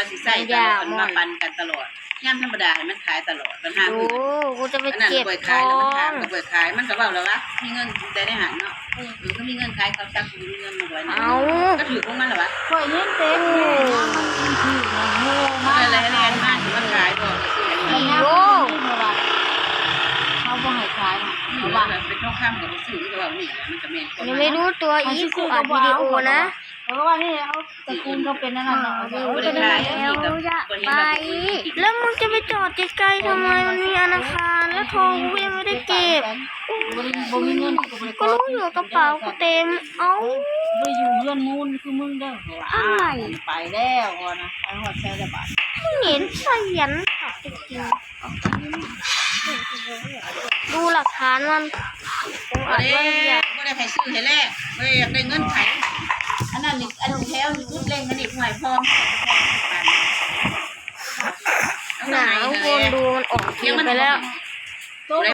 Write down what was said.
สิใส่ตลอดมาปันกันตลอดย่ำธรรมดาให้มันขายตลอดปัญหา โอ้กูจะไป นั่น เก็บ เปิด ท ขาย อ แล้วมันขาย ง ก็เปิดขายมันก็เบาแล้ววะมีเงินแต่ได้หันเนาะก็มีเงินขายเขาจักมีเงินมาไว้ก็ถือของมันหรอวะ ข่อยเห็นเต็มเลยนะมันถือมันโง่มาก อะไรแรงมากมันขายก็ โอ้เขาบ่ให้ขายนะ เพราะว่าเป็นทองคำกับซื้อก็ว่านี่มันก็แม่น ยังไม่รู้ตัวอีกกูอัดวิดีโอนะ เพราะว่านี่เขาตระกูลเขาเป็นนั่นน่ะ แล้วจะไปแล้วมึงจะไปจอดไกลๆทำไมมันมีธนาคารแล้วทองกูยังไม่ได้เก็บ บ่มีเงิน ก็รู้อยู่กระเป๋ากูเต็มเอ้า บ่อยู่เรือนมูลคือมึงเด้อ อะไร ไปแล้วก่อนนะไปฮอดแซ่ได้บาท ไม่เห็นเสียนค่ะจริงๆดูหลักฐานมันกูอัด ไม่ ไว้อย่าง ได้ให้ซื้อให้แลกไม่อยากได้เงินไขอันนั้นนี่อันแถวนี่ชุดเล่งมันนี่หวยพร้อม หนาวคนดูมันออกเกมไปแล้ว